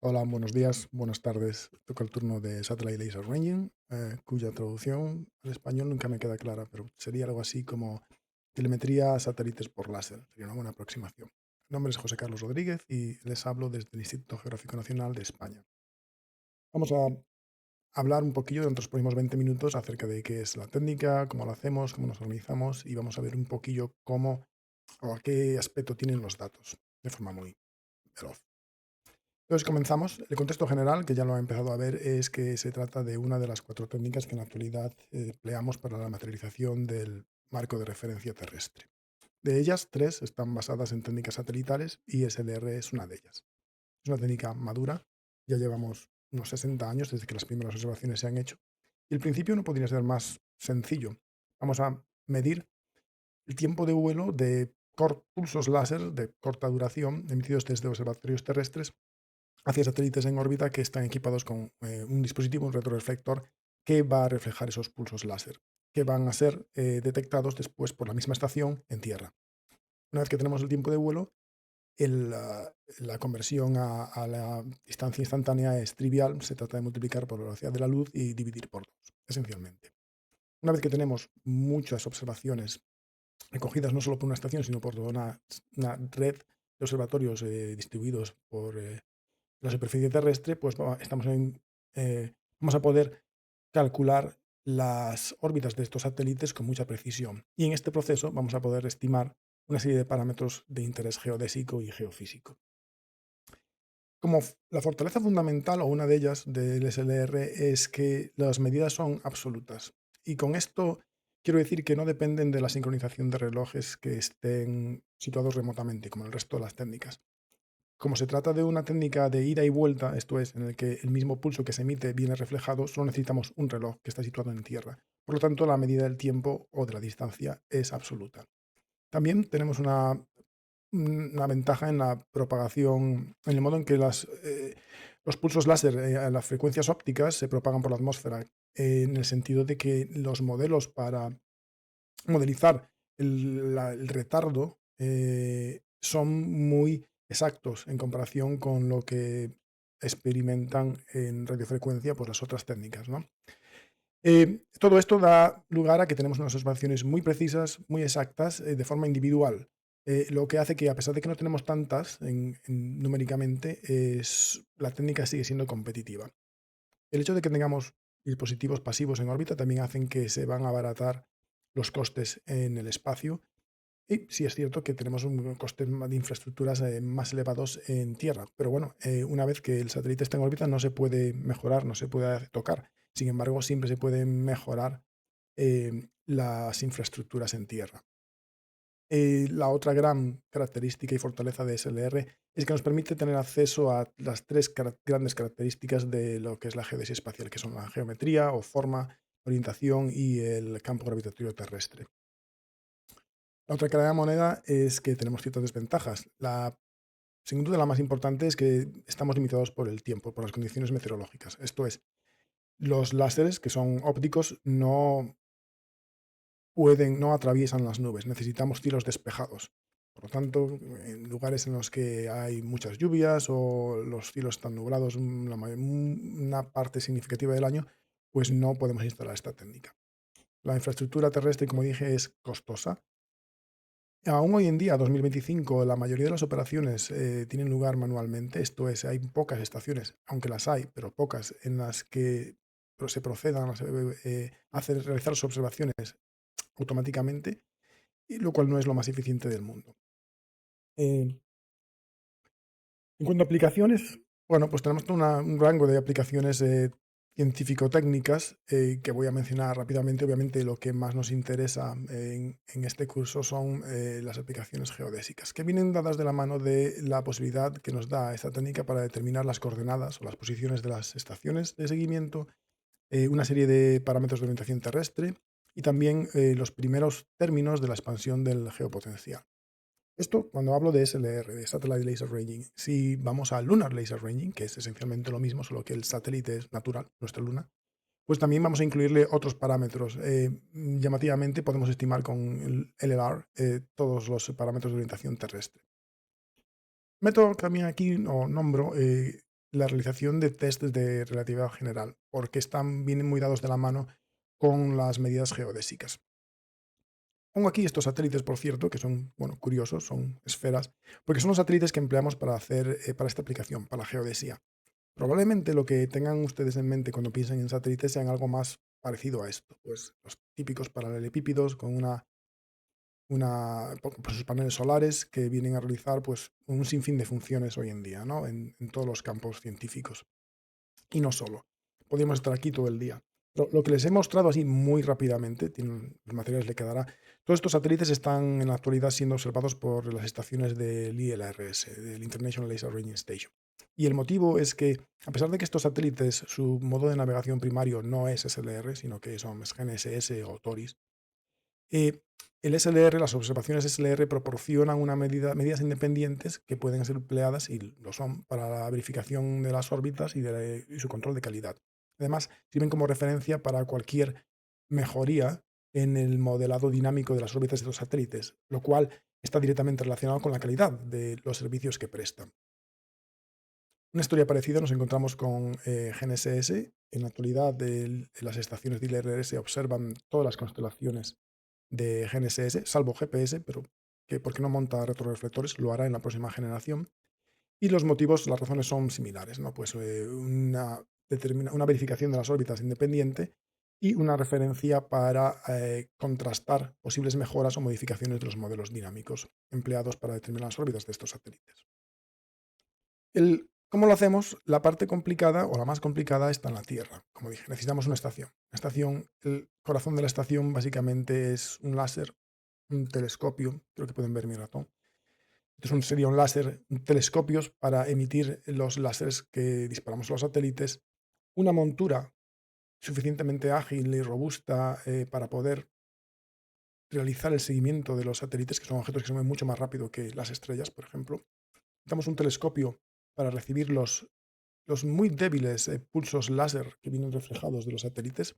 Hola, buenos días, buenas tardes. Toca el turno de Satellite Laser Ranging, cuya traducción al español nunca me queda clara, pero sería algo así como telemetría satélites por láser. Sería una buena aproximación. Mi nombre es José Carlos Rodríguez y les hablo desde el Instituto Geográfico Nacional de España. Vamos a hablar un poquillo dentro de los próximos 20 minutos acerca de qué es la técnica, cómo lo hacemos, cómo nos organizamos y vamos a ver un poquillo cómo o a qué aspecto tienen los datos de forma muy veloz. Entonces comenzamos. El contexto general, que ya lo he empezado a ver, es que se trata de una de las cuatro técnicas que en la actualidad empleamos para la materialización del marco de referencia terrestre. De ellas, tres están basadas en técnicas satelitales y SLR es una de ellas. Es una técnica madura, ya llevamos unos 60 años desde que las primeras observaciones se han hecho y el principio no podría ser más sencillo. Vamos a medir el tiempo de vuelo de pulsos láser de corta duración emitidos desde observatorios terrestres hacia satélites en órbita que están equipados con un dispositivo, un retroreflector, que va a reflejar esos pulsos láser, que van a ser detectados después por la misma estación en Tierra. Una vez que tenemos el tiempo de vuelo, la conversión a la distancia instantánea es trivial, se trata de multiplicar por la velocidad de la luz y dividir por dos, esencialmente. Una vez que tenemos muchas observaciones recogidas no solo por una estación, sino por toda una red de observatorios distribuidos por la superficie terrestre, pues vamos a poder calcular las órbitas de estos satélites con mucha precisión. Y en este proceso vamos a poder estimar una serie de parámetros de interés geodésico y geofísico. La fortaleza fundamental, o una de ellas del SLR, es que las medidas son absolutas. Y con esto quiero decir que no dependen de la sincronización de relojes que estén situados remotamente, como el resto de las técnicas. Como se trata de una técnica de ida y vuelta, esto es, en el que el mismo pulso que se emite viene reflejado, solo necesitamos un reloj que está situado en tierra. Por lo tanto, la medida del tiempo o de la distancia es absoluta. También tenemos una ventaja en la propagación, en el modo en que los pulsos láser a las frecuencias ópticas se propagan por la atmósfera, en el sentido de que los modelos para modelizar el retardo son muy exactos en comparación con lo que experimentan en radiofrecuencia pues las otras técnicas, ¿no? Todo esto da lugar a que tenemos unas observaciones muy precisas, muy exactas, de forma individual, lo que hace que, a pesar de que no tenemos tantas numéricamente, la técnica sigue siendo competitiva. El hecho de que tengamos dispositivos pasivos en órbita también hacen que se van a abaratar los costes en el espacio. Y sí es cierto que tenemos un coste de infraestructuras más elevados en tierra, pero bueno, una vez que el satélite está en órbita no se puede mejorar, no se puede tocar. Sin embargo, siempre se pueden mejorar las infraestructuras en tierra. La otra gran característica y fortaleza de SLR es que nos permite tener acceso a las tres grandes características de lo que es la geodesia espacial, que son la geometría o forma, orientación y el campo gravitatorio terrestre. La otra cara de la moneda es que tenemos ciertas desventajas. Sin duda, la más importante es que estamos limitados por el tiempo, por las condiciones meteorológicas. Esto es, los láseres, que son ópticos, no atraviesan las nubes. Necesitamos cielos despejados. Por lo tanto, en lugares en los que hay muchas lluvias o los cielos están nublados una parte significativa del año, pues no podemos instalar esta técnica. La infraestructura terrestre, como dije, es costosa. Aún hoy en día, 2025, la mayoría de las operaciones tienen lugar manualmente. Esto es, hay pocas estaciones, aunque las hay, pero pocas, en las que se procedan a realizar sus observaciones automáticamente, y lo cual no es lo más eficiente del mundo. Eh, en cuanto a aplicaciones, bueno, pues tenemos todo un rango de aplicaciones científico-técnicas que voy a mencionar rápidamente. Obviamente lo que más nos interesa en este curso son las aplicaciones geodésicas, que vienen dadas de la mano de la posibilidad que nos da esta técnica para determinar las coordenadas o las posiciones de las estaciones de seguimiento, una serie de parámetros de orientación terrestre y también los primeros términos de la expansión del geopotencial. Esto cuando hablo de SLR, de Satellite Laser Ranging. Si vamos a Lunar Laser Ranging, que es esencialmente lo mismo, solo que el satélite es natural, nuestra luna, pues también vamos a incluirle otros parámetros. Llamativamente podemos estimar con el LLR todos los parámetros de orientación terrestre. Meto también aquí, o nombro, la realización de test de relatividad general, porque vienen muy dados de la mano con las medidas geodésicas. Pongo aquí estos satélites, por cierto, que son, bueno, curiosos, son esferas, porque son los satélites que empleamos para hacer, para esta aplicación, para la geodesía. Probablemente lo que tengan ustedes en mente cuando piensen en satélites sean algo más parecido a esto, pues los típicos paralelepípedos con pues sus paneles solares que vienen a realizar pues un sinfín de funciones hoy en día, ¿no? En todos los campos científicos. Y no solo. Podríamos estar aquí todo el día. Pero lo que les he mostrado así muy rápidamente, tienen, los materiales le quedará. Todos estos satélites están en la actualidad siendo observados por las estaciones del ILRS, del International Laser Ranging Station. Y el motivo es que, a pesar de que estos satélites, su modo de navegación primario no es SLR, sino que son GNSS o TORIS, el SLR, las observaciones SLR proporcionan medidas independientes que pueden ser empleadas, y lo son, para la verificación de las órbitas y su control de calidad. Además, sirven como referencia para cualquier mejoría en el modelado dinámico de las órbitas de los satélites, lo cual está directamente relacionado con la calidad de los servicios que prestan. Una historia parecida nos encontramos con GNSS. En la actualidad, las estaciones de ILRS observan todas las constelaciones de GNSS, salvo GPS, pero que porque no monta retroreflectores, lo hará en la próxima generación. Y los motivos, las razones son similares, ¿no? Pues una verificación de las órbitas independiente y una referencia para contrastar posibles mejoras o modificaciones de los modelos dinámicos empleados para determinar las órbitas de estos satélites. ¿Cómo lo hacemos? La parte complicada o la más complicada está en la Tierra. Como dije, necesitamos una estación. La estación, el corazón de la estación básicamente es un láser, un telescopio. Creo que pueden ver mi ratón. Entonces sería un láser, telescopios para emitir los láseres que disparamos a los satélites. Una montura suficientemente ágil y robusta para poder realizar el seguimiento de los satélites, que son objetos que se mueven mucho más rápido que las estrellas, por ejemplo. Necesitamos un telescopio para recibir los muy débiles pulsos láser que vienen reflejados de los satélites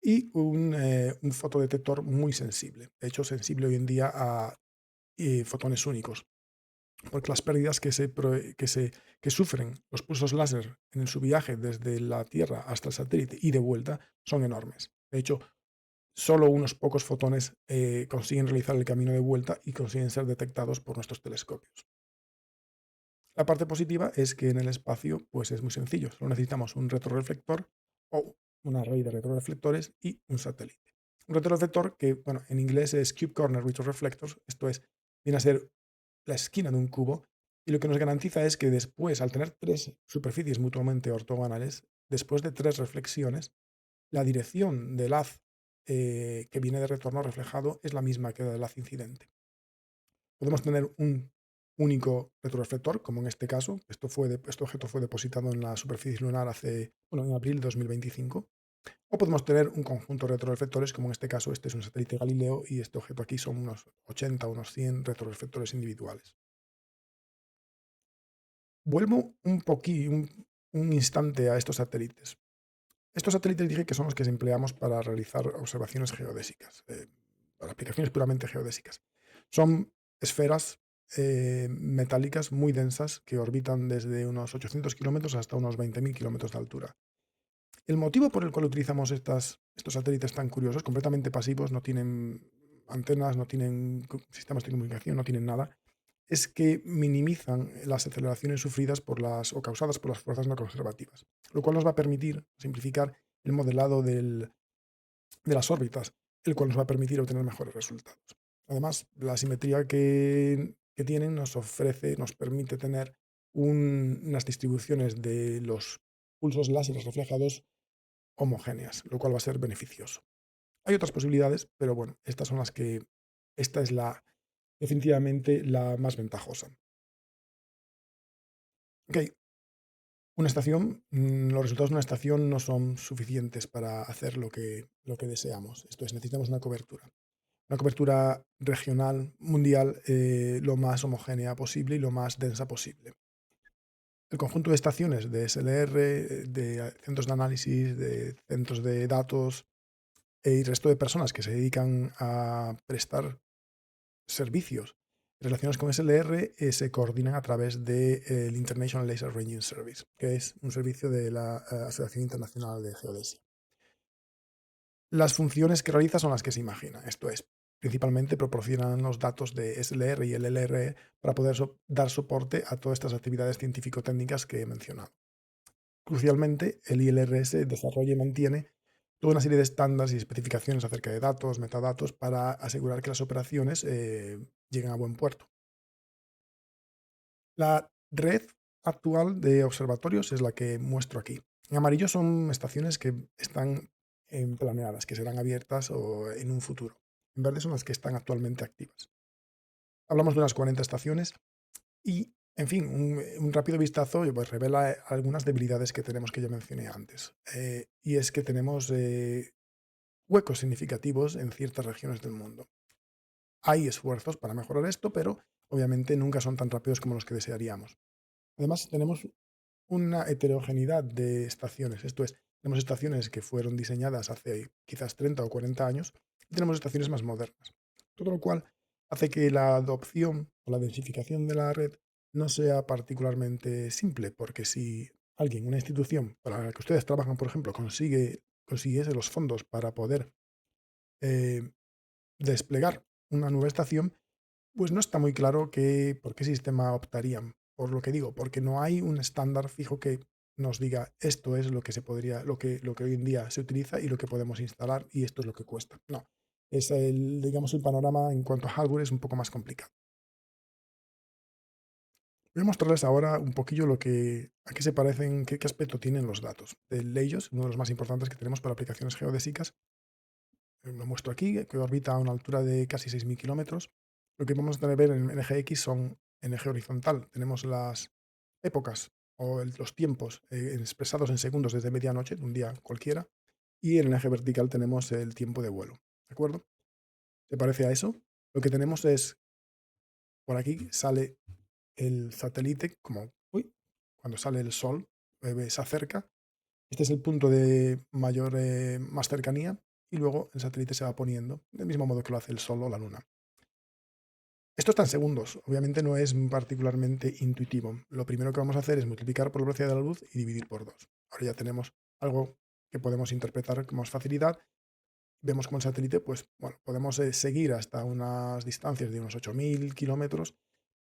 y un fotodetector muy sensible. De hecho, sensible hoy en día a fotones únicos, porque las pérdidas que sufren los pulsos láser en su viaje desde la Tierra hasta el satélite y de vuelta son enormes. De hecho, solo unos pocos fotones consiguen realizar el camino de vuelta y consiguen ser detectados por nuestros telescopios. La parte positiva es que en el espacio pues es muy sencillo, solo necesitamos un retroreflector o una array de retroreflectores y un satélite. Un retroreflector que, bueno, en inglés es Cube Corner Retroreflectors, esto es, viene a ser la esquina de un cubo, y lo que nos garantiza es que después, al tener tres superficies mutuamente ortogonales, después de tres reflexiones, la dirección del haz que viene de retorno reflejado es la misma que la del haz incidente. Podemos tener un único retroreflector, como en este caso. Este objeto fue depositado en la superficie lunar en abril de 2025. O podemos tener un conjunto de retroreflectores, como en este caso, este es un satélite Galileo y este objeto aquí son unos 80, unos 100 retroreflectores individuales. Vuelvo un instante a estos satélites. Estos satélites dije que son los que empleamos para realizar observaciones geodésicas, para aplicaciones puramente geodésicas. Son esferas metálicas muy densas que orbitan desde unos 800 kilómetros hasta unos 20.000 kilómetros de altura. El motivo por el cual utilizamos estos satélites tan curiosos, completamente pasivos, no tienen antenas, no tienen sistemas de comunicación, no tienen nada, es que minimizan las aceleraciones sufridas o causadas por las fuerzas no conservativas, lo cual nos va a permitir simplificar el modelado de las órbitas, el cual nos va a permitir obtener mejores resultados. Además, la simetría que tienen nos permite tener unas distribuciones de los pulsos láser reflejados homogéneas, lo cual va a ser beneficioso. Hay otras posibilidades, pero bueno, esta es definitivamente la más ventajosa. Ok, los resultados de una estación no son suficientes para hacer lo que deseamos. Esto es, necesitamos una cobertura. Una cobertura regional, mundial, lo más homogénea posible y lo más densa posible. El conjunto de estaciones de SLR, de centros de análisis, de centros de datos y el resto de personas que se dedican a prestar servicios relacionadas con SLR se coordinan a través del International Laser Ranging Service, que es un servicio de la Asociación Internacional de Geodesia. Las funciones que realiza son las que se imagina, esto es, principalmente proporcionan los datos de SLR y LLR para poder dar soporte a todas estas actividades científico-técnicas que he mencionado. Crucialmente, el ILRS desarrolla y mantiene toda una serie de estándares y especificaciones acerca de datos, metadatos, para asegurar que las operaciones lleguen a buen puerto. La red actual de observatorios es la que muestro aquí. En amarillo son estaciones que están planeadas, que serán abiertas o en un futuro. En verde son las que están actualmente activas. Hablamos de unas 40 estaciones y, en fin, un rápido vistazo pues, revela algunas debilidades que tenemos que ya mencioné antes. Y es que tenemos huecos significativos en ciertas regiones del mundo. Hay esfuerzos para mejorar esto, pero obviamente nunca son tan rápidos como los que desearíamos. Además, tenemos una heterogeneidad de estaciones, esto es, tenemos estaciones que fueron diseñadas hace quizás 30 o 40 años y tenemos estaciones más modernas. Todo lo cual hace que la adopción o la densificación de la red no sea particularmente simple, porque si alguien, una institución para la que ustedes trabajan, por ejemplo, consiguiese los fondos para poder eh, desplegar una nueva estación, pues no está muy claro por qué sistema optarían. Por lo que digo, porque no hay un estándar fijo que nos diga esto es lo que se podría, lo que hoy en día se utiliza y lo que podemos instalar y esto es lo que cuesta. No. Es digamos, el panorama en cuanto a hardware es un poco más complicado. Voy a mostrarles ahora un poquillo a qué se parecen, qué aspecto tienen los datos. El ellos, uno de los más importantes que tenemos para aplicaciones geodésicas, lo muestro aquí, que orbita a una altura de casi 6.000 kilómetros. Lo que vamos a tener ver en NGX son en eje horizontal. Tenemos las épocas o los tiempos expresados en segundos desde medianoche, de un día cualquiera, y en el eje vertical tenemos el tiempo de vuelo. ¿De acuerdo? ¿Te parece a eso? Lo que tenemos es, por aquí sale el satélite, como, uy, cuando sale el sol, se acerca. Este es el punto de mayor, más cercanía y luego el satélite se va poniendo, del mismo modo que lo hace el Sol o la Luna. Esto está en segundos, obviamente no es particularmente intuitivo. Lo primero que vamos a hacer es multiplicar por la velocidad de la luz y dividir por 2. Ahora ya tenemos algo que podemos interpretar con más facilidad. Vemos como el satélite, pues bueno, podemos seguir hasta unas distancias de unos 8.000 kilómetros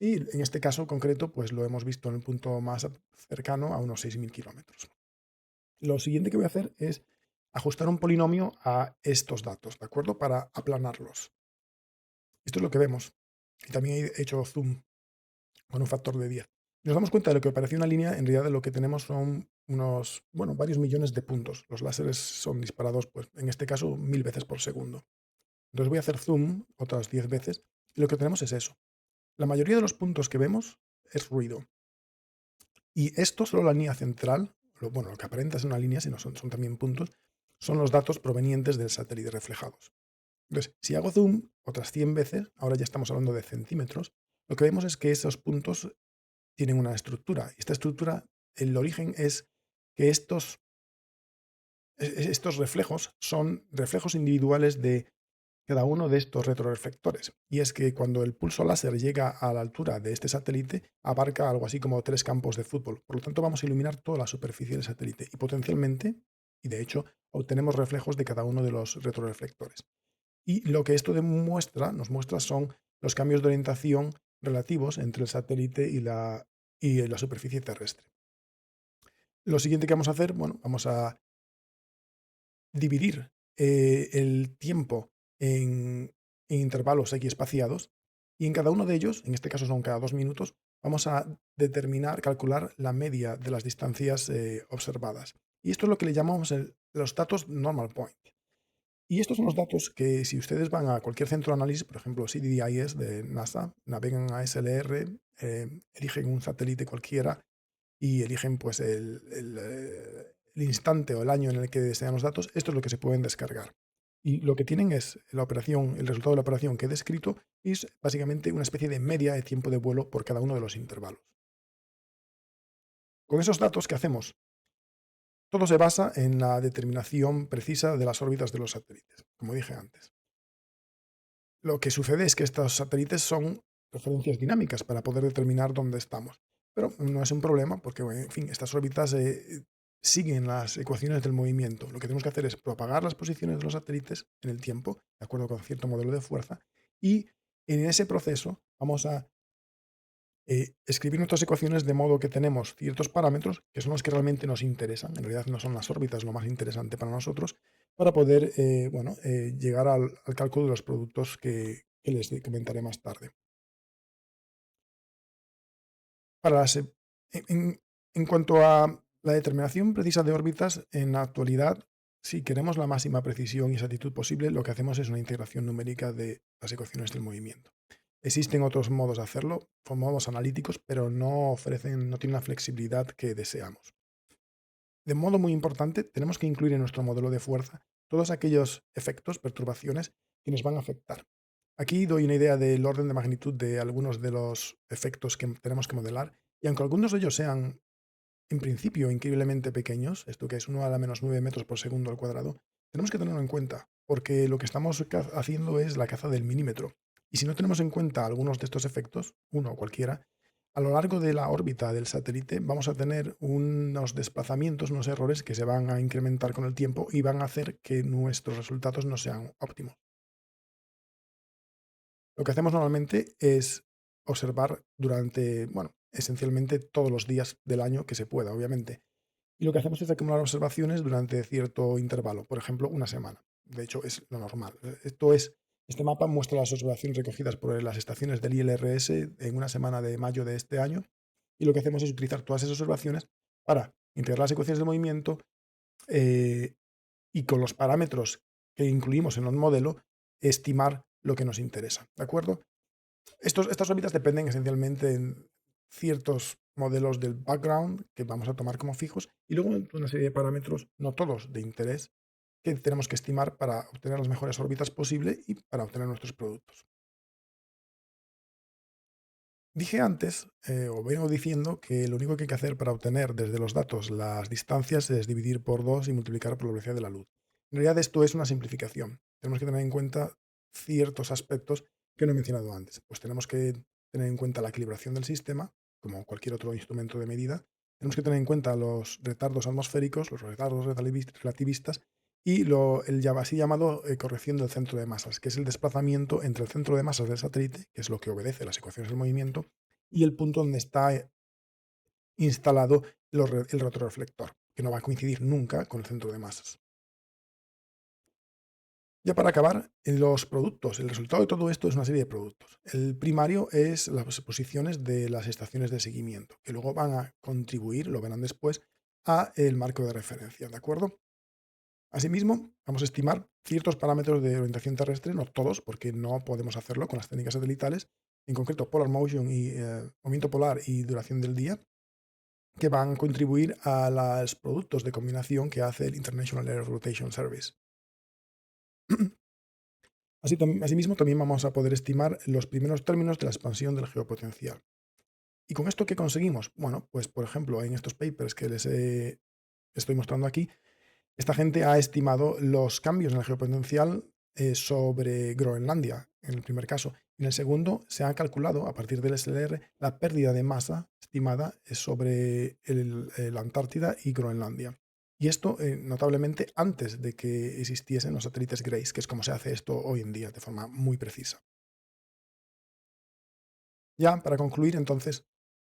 y en este caso concreto, pues lo hemos visto en el punto más cercano a unos 6.000 kilómetros. Lo siguiente que voy a hacer es ajustar un polinomio a estos datos, ¿de acuerdo? Para aplanarlos. Esto es lo que vemos. Y también he hecho zoom con un factor de 10. Nos damos cuenta de lo que parecía una línea, en realidad lo que tenemos son varios millones de puntos. Los láseres son disparados, pues en este caso, 1000 veces por segundo. Entonces voy a hacer zoom otras 10 veces y lo que tenemos es eso. La mayoría de los puntos que vemos es ruido. Y esto, solo la línea central, lo que aparenta es una línea, sino son también puntos, son los datos provenientes del satélite reflejados. Entonces, si hago zoom otras 100 veces, ahora ya estamos hablando de centímetros, lo que vemos es que esos puntos tienen una estructura. Y esta estructura, el origen es que estos reflejos son reflejos individuales de cada uno de estos retroreflectores. Y es que cuando el pulso láser llega a la altura de este satélite, abarca algo así como 3 campos de fútbol. Por lo tanto, vamos a iluminar toda la superficie del satélite y potencialmente, y de hecho, obtenemos reflejos de cada uno de los retroreflectores. Y lo que esto nos muestra son los cambios de orientación relativos entre el satélite y la superficie terrestre. Lo siguiente que vamos a hacer, bueno, vamos a dividir el tiempo en intervalos X espaciados y en cada uno de ellos, en este caso son cada 2 minutos, vamos a calcular la media de las distancias observadas. Y esto es lo que le llamamos los datos normal point. Y estos son los datos que si ustedes van a cualquier centro de análisis, por ejemplo CDDIS de NASA, navegan a SLR, eligen un satélite cualquiera y eligen pues el instante o el año en el que desean los datos, esto es lo que se pueden descargar. Y lo que tienen es la operación, el resultado de la operación que he descrito es básicamente una especie de media de tiempo de vuelo por cada uno de los intervalos. Con esos datos, ¿qué hacemos? Todo se basa en la determinación precisa de las órbitas de los satélites, como dije antes. Lo que sucede es que estos satélites son referencias dinámicas para poder determinar dónde estamos. Pero no es un problema porque, bueno, en fin, estas órbitas siguen las ecuaciones del movimiento. Lo que tenemos que hacer es propagar las posiciones de los satélites en el tiempo, de acuerdo con cierto modelo de fuerza, y en ese proceso vamos a escribir nuestras ecuaciones de modo que tenemos ciertos parámetros que son los que realmente nos interesan. En realidad no son las órbitas lo más interesante para nosotros, para poder llegar al cálculo de los productos que les comentaré más tarde. Para las, en cuanto a la determinación precisa de órbitas, en la actualidad, si queremos la máxima precisión y exactitud posible, lo que hacemos es una integración numérica de las ecuaciones del movimiento. Existen otros modos de hacerlo, son modos analíticos, pero no tienen la flexibilidad que deseamos. De modo muy importante, tenemos que incluir en nuestro modelo de fuerza todos aquellos efectos, perturbaciones que nos van a afectar. Aquí doy una idea del orden de magnitud de algunos de los efectos que tenemos que modelar, y aunque algunos de ellos sean en principio increíblemente pequeños, esto que es 1 a la menos 9 metros por segundo al cuadrado, tenemos que tenerlo en cuenta, porque lo que estamos haciendo es la caza del milímetro. Y si no tenemos en cuenta algunos de estos efectos, uno o cualquiera, a lo largo de la órbita del satélite vamos a tener unos desplazamientos, unos errores que se van a incrementar con el tiempo y van a hacer que nuestros resultados no sean óptimos. Lo que hacemos normalmente es observar durante, bueno, esencialmente todos los días del año que se pueda, obviamente. Y lo que hacemos es acumular observaciones durante cierto intervalo, por ejemplo, una semana. De hecho, es lo normal. Este mapa muestra las observaciones recogidas por las estaciones del ILRS en una semana de mayo de este año. Y lo que hacemos es utilizar todas esas observaciones para integrar las ecuaciones de movimiento eh, y con los parámetros que incluimos en el modelo, estimar lo que nos interesa. ¿De acuerdo? Estas órbitas dependen esencialmente en ciertos modelos del background que vamos a tomar como fijos y luego una serie de parámetros, no todos de interés, que tenemos que estimar para obtener las mejores órbitas posible y para obtener nuestros productos. Dije antes, o vengo diciendo, que lo único que hay que hacer para obtener desde los datos las distancias es dividir por 2 y multiplicar por la velocidad de la luz. En realidad esto es una simplificación. Tenemos que tener en cuenta ciertos aspectos que no he mencionado antes. Pues tenemos que tener en cuenta la equilibración del sistema, como cualquier otro instrumento de medida. Tenemos que tener en cuenta los retardos atmosféricos, los retardos relativistas y así llamado corrección del centro de masas, que es el desplazamiento entre el centro de masas del satélite, que es lo que obedece las ecuaciones del movimiento, y el punto donde está instalado el rotorreflector, que no va a coincidir nunca con el centro de masas. Ya para acabar, en los productos, el resultado de todo esto es una serie de productos. El primario es las posiciones de las estaciones de seguimiento, que luego van a contribuir, lo verán después, a el marco de referencia, ¿de acuerdo? Asimismo, vamos a estimar ciertos parámetros de orientación terrestre, no todos, porque no podemos hacerlo con las técnicas satelitales, en concreto polar motion y movimiento polar y duración del día, que van a contribuir a los productos de combinación que hace el International Air Rotation Service. Asimismo, también vamos a poder estimar los primeros términos de la expansión del geopotencial. ¿Y con esto qué conseguimos? Bueno, pues por ejemplo, en estos papers que estoy mostrando aquí, esta gente ha estimado los cambios en el geopotencial sobre Groenlandia, en el primer caso. Y en el segundo, se ha calculado, a partir del SLR, la pérdida de masa estimada sobre la Antártida y Groenlandia. Y esto, notablemente, antes de que existiesen los satélites Grace, que es como se hace esto hoy en día, de forma muy precisa. Ya, para concluir, entonces,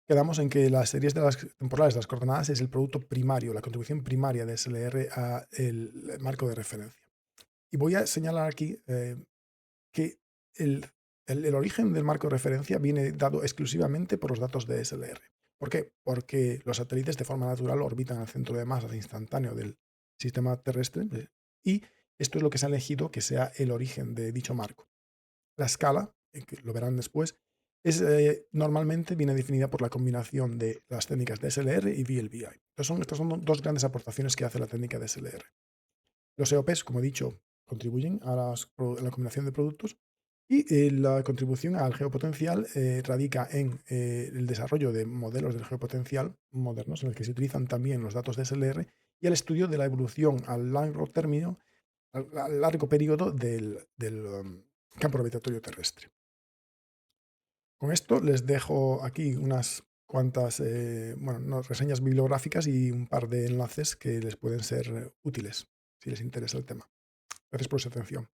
quedamos en que las series de las temporales de las coordenadas es el producto primario, la contribución primaria de SLR a el marco de referencia. Y voy a señalar aquí que el, el origen del marco de referencia viene dado exclusivamente por los datos de SLR. ¿Por qué? Porque los satélites de forma natural orbitan al centro de masas instantáneo del sistema terrestre y esto es lo que se ha elegido que sea el origen de dicho marco. La escala, que lo verán después, normalmente viene definida por la combinación de las técnicas de SLR y VLBI. Estas son dos grandes aportaciones que hace la técnica de SLR. Los EOPs, como he dicho, contribuyen a la combinación de productos y la contribución al geopotencial radica en el desarrollo de modelos del geopotencial modernos en el que se utilizan también los datos de SLR y el estudio de la evolución al largo periodo del campo gravitatorio terrestre. Con esto les dejo aquí unas cuantas bueno, no, reseñas bibliográficas y un par de enlaces que les pueden ser útiles si les interesa el tema. Gracias por su atención.